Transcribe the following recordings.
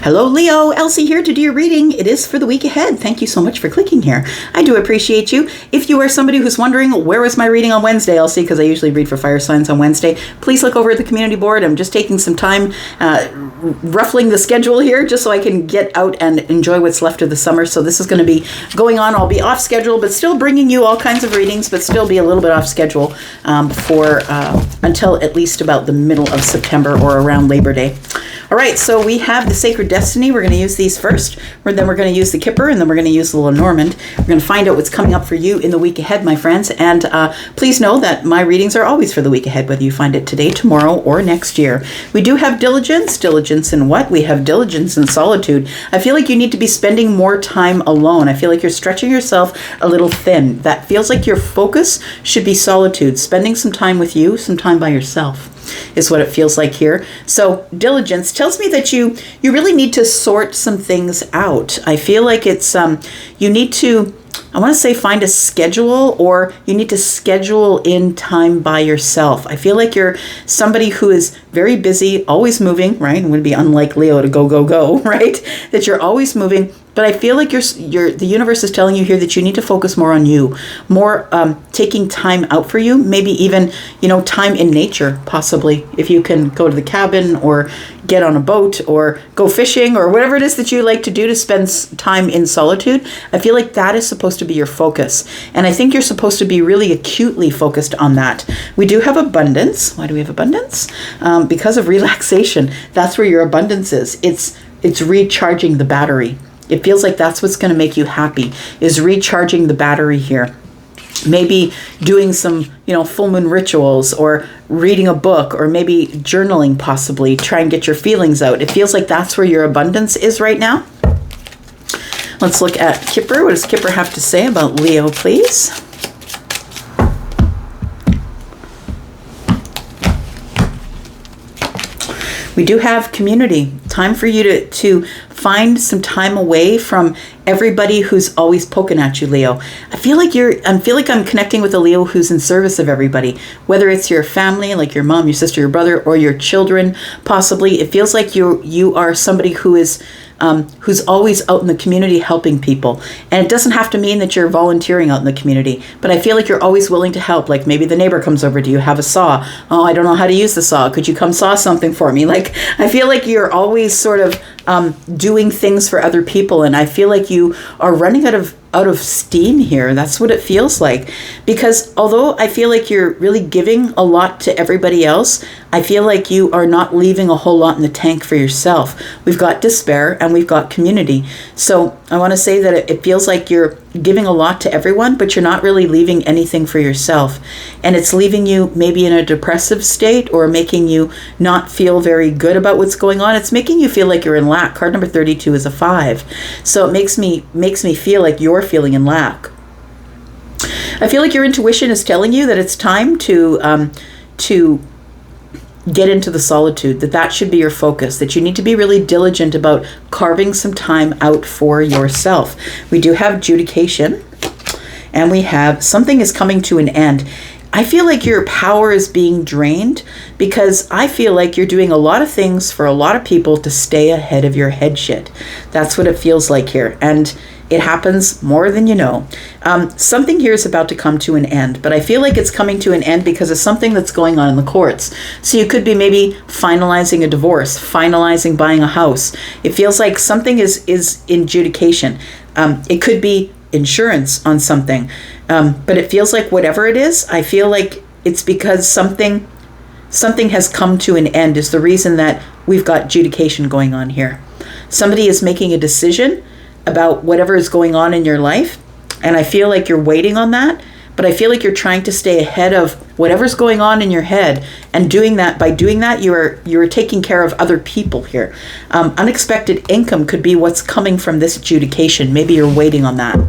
Hello, Leo. Elsie here to do your reading. It is for the week ahead. Thank you so much for clicking here. I do appreciate you. If you are somebody who's wondering, where was my reading on Wednesday, Elsie, because I usually read for fire signs on Wednesday, please look over at the community board. I'm just taking some time ruffling the schedule here just so I can get out and enjoy what's left of the summer. So this is going to be going on. I'll be off schedule, but still bringing you all kinds of readings, but still be a little bit off schedule for until at least about the middle of September or around Labor Day. All right, so we have the Sacred Destiny. We're going to use these first, then we're going to use the Kipper, and then we're going to use the Lenormand. We're going to find out what's coming up for you in the week ahead, my friends. And please know that my readings are always for the week ahead, whether you find it today, tomorrow, or next year. We do have diligence. Diligence in what? We have diligence in solitude. I feel like you need to be spending more time alone. I feel like you're stretching yourself a little thin. That feels like your focus should be solitude, spending some time with you, some time by yourself is what it feels like here. So diligence tells me that you really need to sort some things out. I feel like it's you need to, I want to say, find a schedule, or you need to schedule in time by yourself. I feel like you're somebody who is very busy, always moving, right? It would be unlike Leo to go, right? That you're always moving. But I feel like the universe is telling you here that you need to focus more on you, more taking time out for you, maybe even, time in nature, possibly. If you can go to the cabin or get on a boat or go fishing or whatever it is that you like to do to spend time in solitude, I feel like that is supposed to be your focus. And I think you're supposed to be really acutely focused on that. We do have abundance. Why do we have abundance? Because of relaxation. That's where your abundance is. It's recharging the battery. It feels like that's what's going to make you happy, is recharging the battery here. Maybe doing some, full moon rituals, or reading a book, or maybe journaling, possibly. Try and get your feelings out. It feels like that's where your abundance is right now. Let's look at Kipper. What does Kipper have to say about Leo, please? We do have community. Time for you to find some time away from everybody who's always poking at you, Leo. I feel like I'm connecting with a Leo who's in service of everybody, whether it's your family, like your mom, your sister, your brother, or your children, possibly. It feels like you are somebody who is who's always out in the community helping people. And it doesn't have to mean that you're volunteering out in the community, but I feel like you're always willing to help. Like maybe the neighbor comes over, do you have a saw? Oh, I don't know how to use the saw. Could you come saw something for me? Like, I feel like you're always sort of doing things for other people, and I feel like you are running out of steam here. That's what it feels like. Because although I feel like you're really giving a lot to everybody else, I feel like you are not leaving a whole lot in the tank for yourself. We've got despair and we've got community. So I want to say that it feels like you're giving a lot to everyone, but you're not really leaving anything for yourself. And it's leaving you maybe in a depressive state, or making you not feel very good about what's going on. It's making you feel like you're in lack. Card number 32 is a 5. So it makes me feel like you're feeling in lack. I feel like your intuition is telling you that it's time to get into the solitude, that should be your focus, that you need to be really diligent about carving some time out for yourself. We do have adjudication, and we have something is coming to an end. I feel like your power is being drained, because I feel like you're doing a lot of things for a lot of people to stay ahead of your head shit. That's what it feels like here. And it happens more than you know. Something here is about to come to an end, but I feel like it's coming to an end because of something that's going on in the courts. So you could be maybe finalizing a divorce, finalizing buying a house. It feels like something is in adjudication. It could be insurance on something. But it feels like whatever it is, I feel like it's because something has come to an end is the reason that we've got adjudication going on here. Somebody is making a decision about whatever is going on in your life, and I feel like you're waiting on that, but I feel like you're trying to stay ahead of whatever's going on in your head, and by doing that you're taking care of other people here. Unexpected income could be what's coming from this adjudication. Maybe you're waiting on that.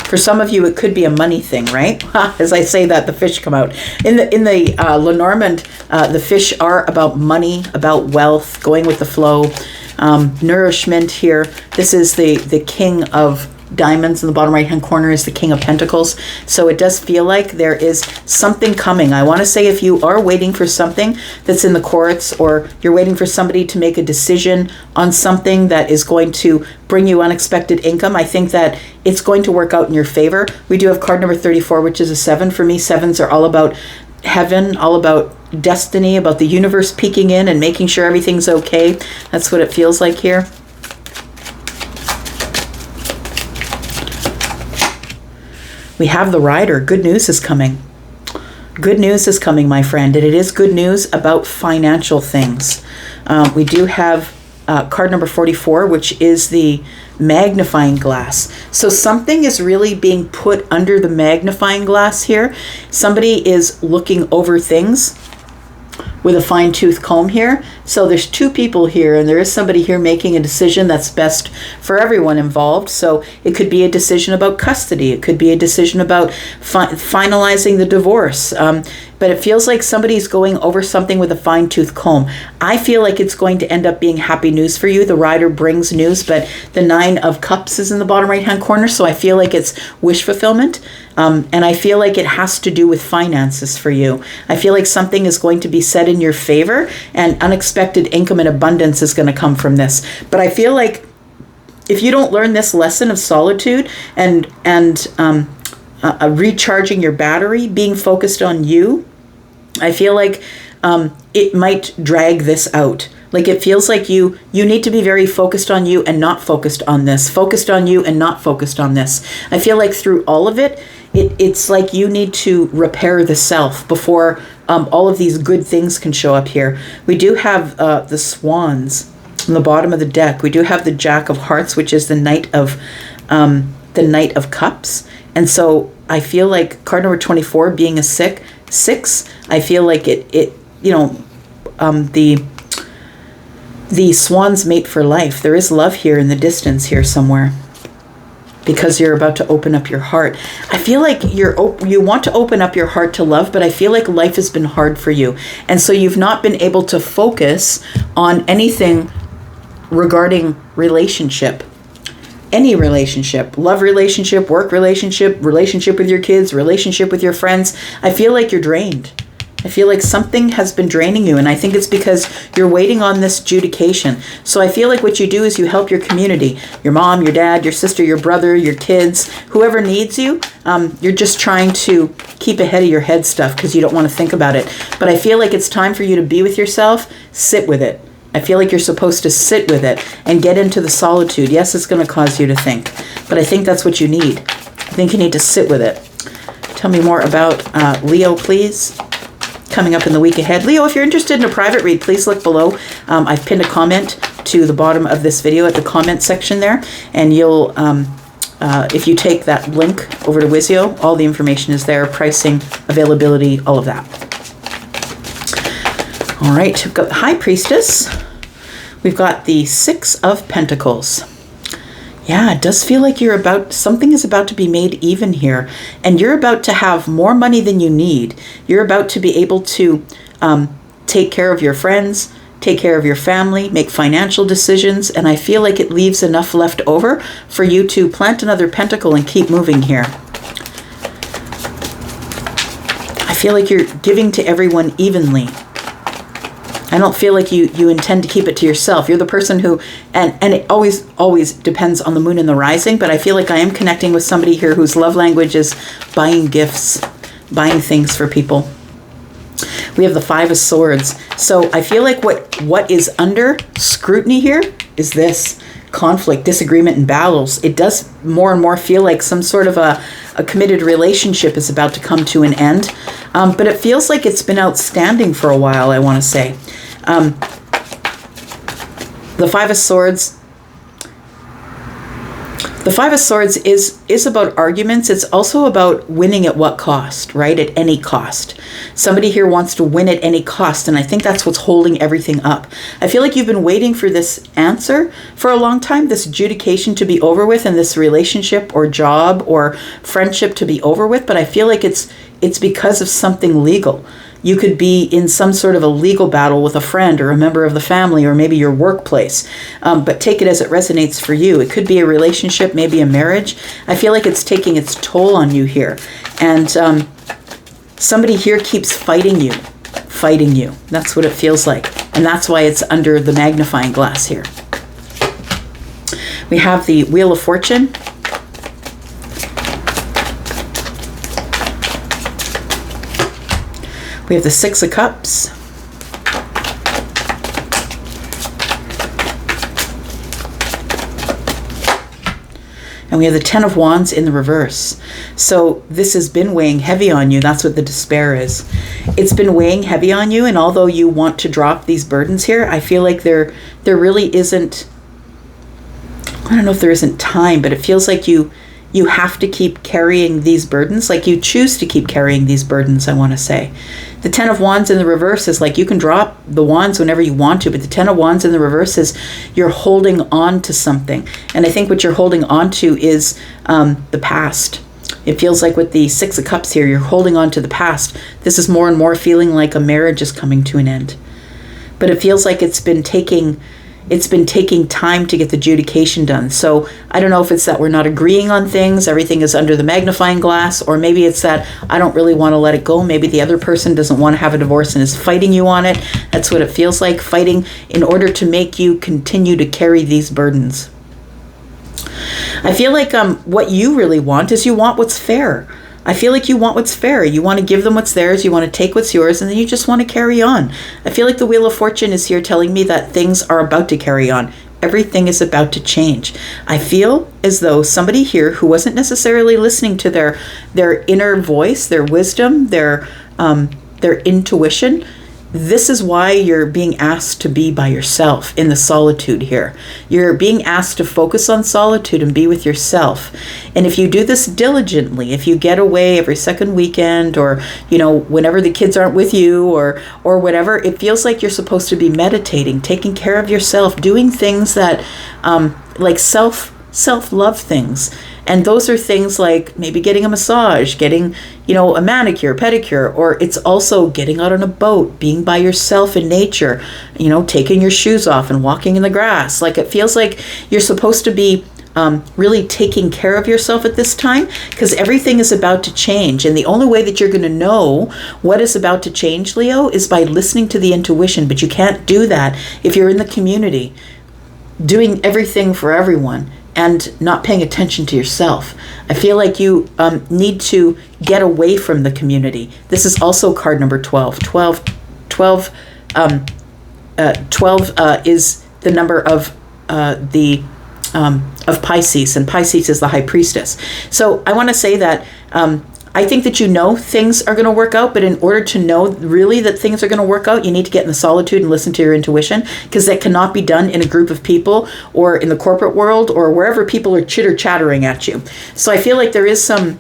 For some of you, it could be a money thing, right? As I say that, the fish come out. In the Lenormand, the fish are about money, about wealth, going with the flow, nourishment here. This is the king of diamonds in the bottom right hand corner is the King of Pentacles. So it does feel like there is something coming. I want to say if you are waiting for something that's in the courts, or you're waiting for somebody to make a decision on something that is going to bring you unexpected income, I think that it's going to work out in your favor. We do have card number 34, which is a 7. For me, 7s are all about heaven, all about destiny, about the universe peeking in and making sure everything's okay. That's what it feels like here. We have the Rider. Good news is coming. Good news is coming, my friend, and it is good news about financial things. We do have card number 44, which is the magnifying glass. So something is really being put under the magnifying glass here. Somebody is looking over things with a fine-tooth comb here. So there's two people here, and there is somebody here making a decision that's best for everyone involved. So it could be a decision about custody. It could be a decision about finalizing the divorce. But it feels like somebody's going over something with a fine-tooth comb. I feel like it's going to end up being happy news for you. The Rider brings news, but the 9 of Cups is in the bottom right-hand corner, so I feel like it's wish fulfillment. And I feel like it has to do with finances for you. I feel like something is going to be said in your favor, and unexpected income and abundance is going to come from this. But I feel like if you don't learn this lesson of solitude and recharging your battery, being focused on you, I feel like it might drag this out. Like it feels like you need to be very focused on you and not focused on this. Focused on you and not focused on this. I feel like through all of it, it's like you need to repair the self before all of these good things can show up here. We do have the Swans on the bottom of the deck. We do have the Jack of Hearts, which is the Knight of Cups. And so I feel like card number 24 being a 6, I feel like the swans mate for life. There is love here in the distance here somewhere, because you're about to open up your heart. I feel like you want to open up your heart to love, but I feel like life has been hard for you. And so you've not been able to focus on anything regarding relationship. Any relationship, love relationship, work relationship, relationship with your kids, relationship with your friends. I feel like you're drained. I feel like something has been draining you, and I think it's because you're waiting on this adjudication. So I feel like what you do is you help your community, your mom, your dad, your sister, your brother, your kids, whoever needs you. You're just trying to keep ahead of your head stuff because you don't want to think about it. But I feel like it's time for you to be with yourself, sit with it. I feel like you're supposed to sit with it and get into the solitude. Yes, it's going to cause you to think, but I think that's what you need. I think you need to sit with it. Tell me more about Leo, please. Coming up in the week ahead. Leo, if you're interested in a private read, please look below. I've pinned a comment to the bottom of this video at the comment section there, and you'll, if you take that link over to Wizio, all the information is there, pricing, availability, all of that. All right, we've got the High Priestess. We've got the 6 of Pentacles. Yeah, it does feel like something is about to be made even here, and you're about to have more money than you need. You're about to be able to take care of your friends, take care of your family, make financial decisions, and I feel like it leaves enough left over for you to plant another pentacle and keep moving here. I feel like you're giving to everyone evenly. I don't feel like you intend to keep it to yourself. You're the person who, and it always depends on the moon and the rising, but I feel like I am connecting with somebody here whose love language is buying gifts, buying things for people. We have the 5 of Swords. So I feel like what is under scrutiny here is this conflict, disagreement, and battles. It does more and more feel like some sort of a committed relationship is about to come to an end. But it feels like it's been outstanding for a while, I want to say. The 5 of Swords. The 5 of Swords is about arguments. It's also about winning at what cost, right? At any cost. Somebody here wants to win at any cost, and I think that's what's holding everything up. I feel like you've been waiting for this answer for a long time, this adjudication to be over with, and this relationship or job or friendship to be over with, but I feel like it's because of something legal. You could be in some sort of a legal battle with a friend or a member of the family or maybe your workplace. But take it as it resonates for you. It could be a relationship, maybe a marriage. I feel like it's taking its toll on you here. And somebody here keeps fighting you. That's what it feels like. And that's why it's under the magnifying glass here. We have the Wheel of Fortune. We have the Six of Cups. And we have the Ten of Wands in the reverse. So this has been weighing heavy on you. That's what the despair is. It's been weighing heavy on you. And although you want to drop these burdens here, I feel like there really isn't, I don't know if there isn't time, but it feels like you have to keep carrying these burdens. Like you choose to keep carrying these burdens, I want to say. The Ten of Wands in the reverse is like you can drop the wands whenever you want to, but the Ten of Wands in the reverse is you're holding on to something. And I think what you're holding on to is the past. It feels like with the Six of Cups here, you're holding on to the past. This is more and more feeling like a marriage is coming to an end. But it feels like it's been taking time to get the adjudication done. So I don't know if it's that we're not agreeing on things, everything is under the magnifying glass, or maybe it's that I don't really want to let it go. Maybe the other person doesn't want to have a divorce and is fighting you on it. That's what it feels like, fighting in order to make you continue to carry these burdens. I feel like what you really want is you want what's fair. I feel like you want what's fair. You want to give them what's theirs. You want to take what's yours, and then you just want to carry on. I feel like the Wheel of Fortune is here telling me that things are about to carry on. Everything is about to change. I feel as though somebody here who wasn't necessarily listening to their inner voice, their wisdom, their intuition, this is why you're being asked to be by yourself in the solitude here. You're being asked to focus on solitude and be with yourself. And if you do this diligently, if you get away every second weekend or, whenever the kids aren't with you or whatever, it feels like you're supposed to be meditating, taking care of yourself, doing things that like self-love things. And those are things like maybe getting a massage, getting, a manicure, pedicure, or it's also getting out on a boat, being by yourself in nature, taking your shoes off and walking in the grass. Like it feels like you're supposed to be really taking care of yourself at this time because everything is about to change. And the only way that you're going to know what is about to change, Leo, is by listening to the intuition. But you can't do that if you're in the community doing everything for everyone and not paying attention to yourself. I feel like you need to get away from the community. This is also card number 12. 12 is the number of Pisces, and Pisces is the high priestess. So I want to say that I think that things are going to work out, but in order to know really that things are going to work out, you need to get in the solitude and listen to your intuition, because that cannot be done in a group of people or in the corporate world or wherever people are chitter-chattering at you. So I feel like there is some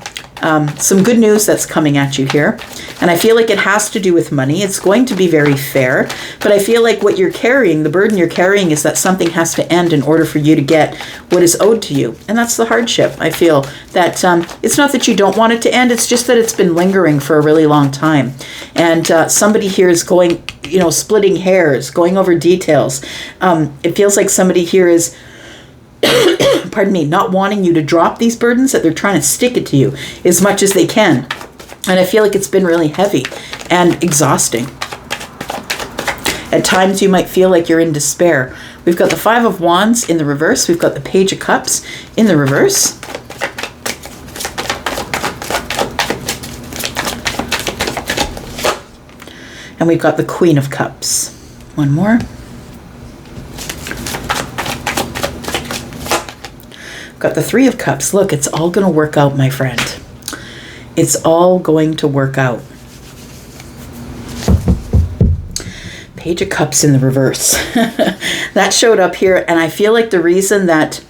good news that's coming at you here. And I feel like it has to do with money. It's going to be very fair. But I feel like what you're carrying, the burden you're carrying, is that something has to end in order for you to get what is owed to you. And that's the hardship. I feel that it's not that you don't want it to end. It's just that it's been lingering for a really long time. And somebody here is going, splitting hairs, going over details. It feels like somebody here is pardon me, not wanting you to drop these burdens, that they're trying to stick it to you as much as they can. And I feel like it's been really heavy and exhausting. At times you might feel like you're in despair. We've got the Five of Wands in the reverse. We've got the Page of Cups in the reverse. And we've got the Queen of Cups. One more. Got the Three of Cups. Look, it's all going to work out, my friend. It's all going to work out. Page of Cups in the reverse. That showed up here, and I feel like the reason that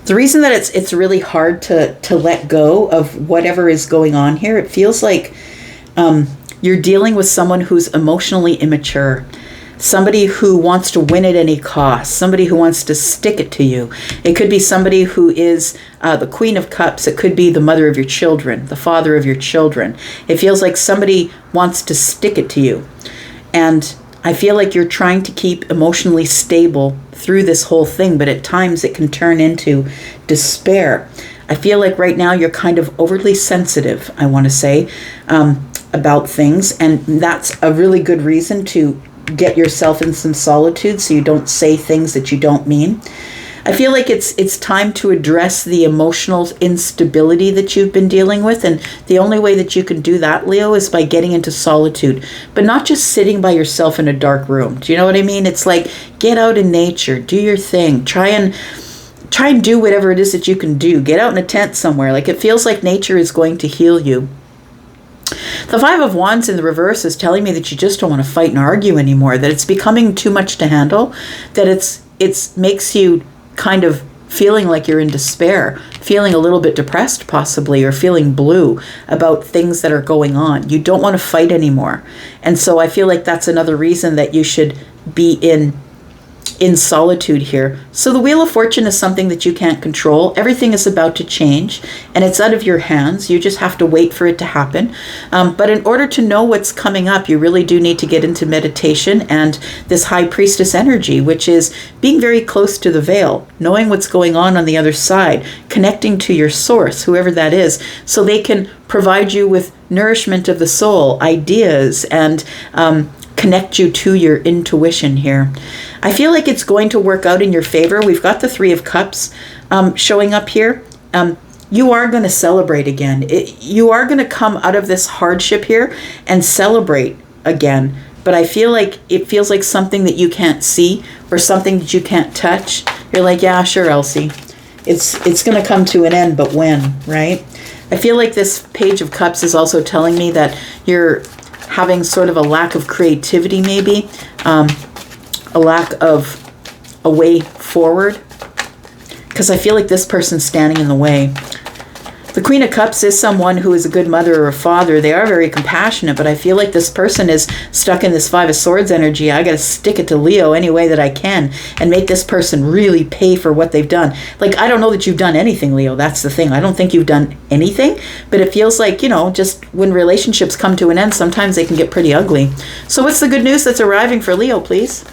it's really hard to let go of whatever is going on here, it feels like you're dealing with someone who's emotionally immature. somebody who wants to win at any cost, somebody who wants to stick it to you. It could be somebody who is the Queen of Cups. It could be the mother of your children, the father of your children. It feels like somebody wants to stick it to you. And I feel like you're trying to keep emotionally stable through this whole thing, but at times it can turn into despair. I feel like right now you're kind of overly sensitive, I want to say, about things. And that's a really good reason to get yourself in some solitude so you don't say things that you don't mean. I feel like it's time to address the emotional instability that you've been dealing with. And the only way that you can do that, Leo, is by getting into solitude, but not just sitting by yourself in a dark room. Do you know what I mean? It's like, get out in nature, do your thing, try and do whatever it is that you can do. Get out in a tent somewhere. Like, it feels like nature is going to heal you. The Five of Wands in the reverse is telling me that you just don't want to fight and argue anymore, that it's becoming too much to handle, that it's makes you kind of feeling like you're in despair, feeling a little bit depressed possibly, or feeling blue about things that are going on. You don't want to fight anymore. And so I feel like that's another reason that you should be in solitude here. So the Wheel of Fortune is something that you can't control. Everything is about to change and it's out of your hands. You just have to wait for it to happen. But in order to know what's coming up, you really do need to get into meditation and this High Priestess energy, which is being very close to the veil, knowing what's going on the other side, connecting to your source, whoever that is, so they can provide you with nourishment of the soul, ideas, and connect you to your intuition here. I feel like it's going to work out in your favor. We've got the Three of Cups showing up here. You are going to celebrate again. You are going to come out of this hardship here and celebrate again. But I feel like it feels like something that you can't see or something that you can't touch. You're like, yeah, sure, Elsie. It's going to come to an end, but when, right? I feel like this Page of Cups is also telling me that you're having sort of a lack of creativity, maybe, a lack of a way forward, because I feel like this person's standing in the way. The Queen of Cups is someone who is a good mother or a father. They are very compassionate, but I feel like this person is stuck in this Five of Swords energy. I got to stick it to Leo any way that I can and make this person really pay for what they've done. Like, I don't know that you've done anything, Leo. That's the thing. I don't think you've done anything, but it feels like, just when relationships come to an end, sometimes they can get pretty ugly. So what's the good news that's arriving for Leo, please?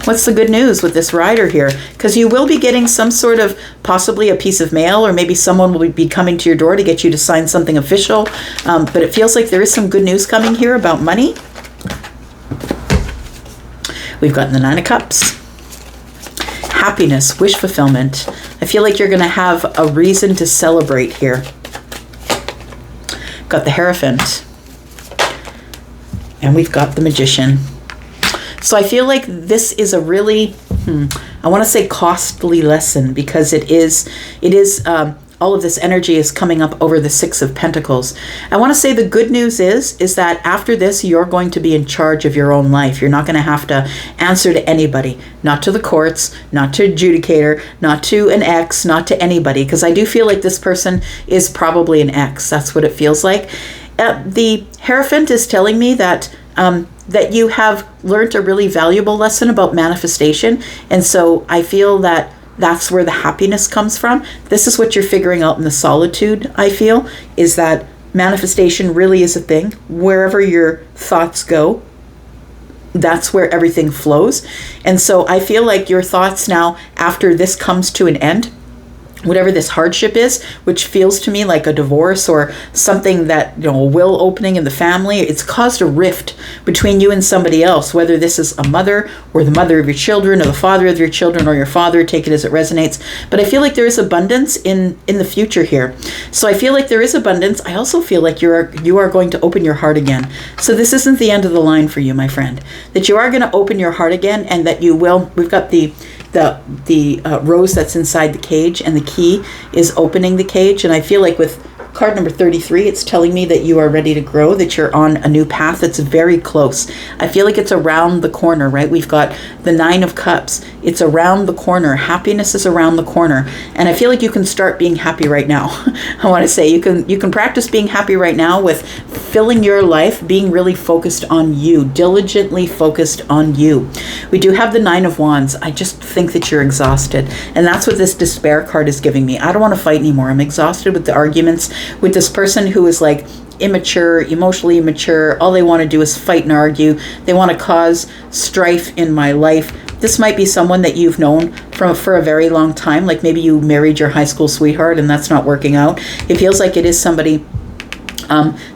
What's the good news with this rider here? Because you will be getting some sort of, possibly a piece of mail, or maybe someone will be coming to your door to get you to sign something official. But it feels like there is some good news coming here about money. We've got the Nine of Cups. Happiness, wish fulfillment. I feel like you're going to have a reason to celebrate here. Got the Hierophant. And we've got the Magician. So I feel like this is a really, I want to say costly lesson, because it is all of this energy is coming up over the Six of Pentacles. I want to say the good news is that after this, you're going to be in charge of your own life. You're not going to have to answer to anybody, not to the courts, not to adjudicator, not to an ex, not to anybody, because I do feel like this person is probably an ex. That's what it feels like. The Hierophant is telling me that that you have learned a really valuable lesson about manifestation. And so I feel that that's where the happiness comes from. This is what you're figuring out in the solitude, I feel, is that manifestation really is a thing. Wherever your thoughts go, that's where everything flows. And so I feel like your thoughts now, after this comes to an end, whatever this hardship is, which feels to me like a divorce or something that, a will opening in the family, it's caused a rift between you and somebody else, whether this is a mother or the mother of your children or the father of your children or your father, take it as it resonates. But I feel like there is abundance in the future here. So I feel like there is abundance. I also feel like you are going to open your heart again. So this isn't the end of the line for you, my friend, that you are going to open your heart again, and that you will. We've got the rose that's inside the cage, and the key is opening the cage. And I feel like with card number 33, it's telling me that you are ready to grow, that you're on a new path that's very close. I feel like it's around the corner, right? We've got the Nine of Cups. It's around the corner. Happiness is around the corner. And I feel like you can start being happy right now. I want to say you can practice being happy right now with filling your life, being really focused on you, diligently focused on you. We do have the Nine of Wands. I just think that you're exhausted. And that's what this despair card is giving me. I don't want to fight anymore. I'm exhausted with the arguments with this person who is like immature, emotionally immature. All they want to do is fight and argue. They want to cause strife in my life. This might be someone that you've known for a very long time. Like maybe you married your high school sweetheart and that's not working out. It feels like it is somebody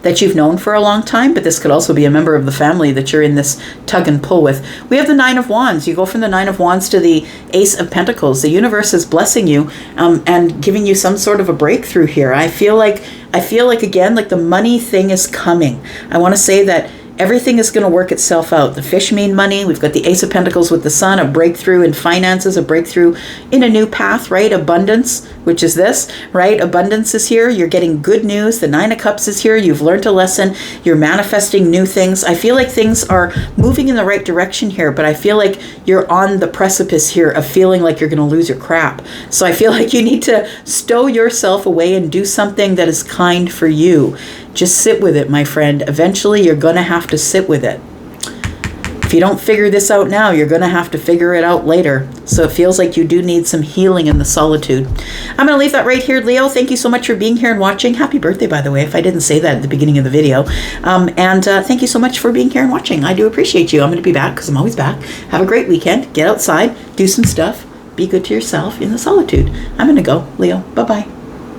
that you've known for a long time, but this could also be a member of the family that you're in this tug and pull with. We have the Nine of Wands. You go from the Nine of Wands to the Ace of Pentacles. The universe is blessing you and giving you some sort of a breakthrough here. I feel like again, like the money thing is coming. I want to say that everything is going to work itself out. The fish mean money. We've got the Ace of Pentacles with the Sun, a breakthrough in finances, a breakthrough in a new path, right? Abundance, which is this, right? Abundance is here. You're getting good news. The Nine of Cups is here. You've learned a lesson. You're manifesting new things. I feel like things are moving in the right direction here, but I feel like you're on the precipice here of feeling like you're going to lose your crap. So I feel like you need to stow yourself away and do something that is kind for you. Just sit with it, my friend. Eventually, you're going to have to sit with it. If you don't figure this out now, you're going to have to figure it out later. So it feels like you do need some healing in the solitude. I'm going to leave that right here, Leo. Thank you so much for being here and watching. Happy birthday, by the way, if I didn't say that at the beginning of the video. Thank you so much for being here and watching. I do appreciate you. I'm going to be back because I'm always back. Have a great weekend. Get outside. Do some stuff. Be good to yourself in the solitude. I'm going to go. Leo, bye-bye.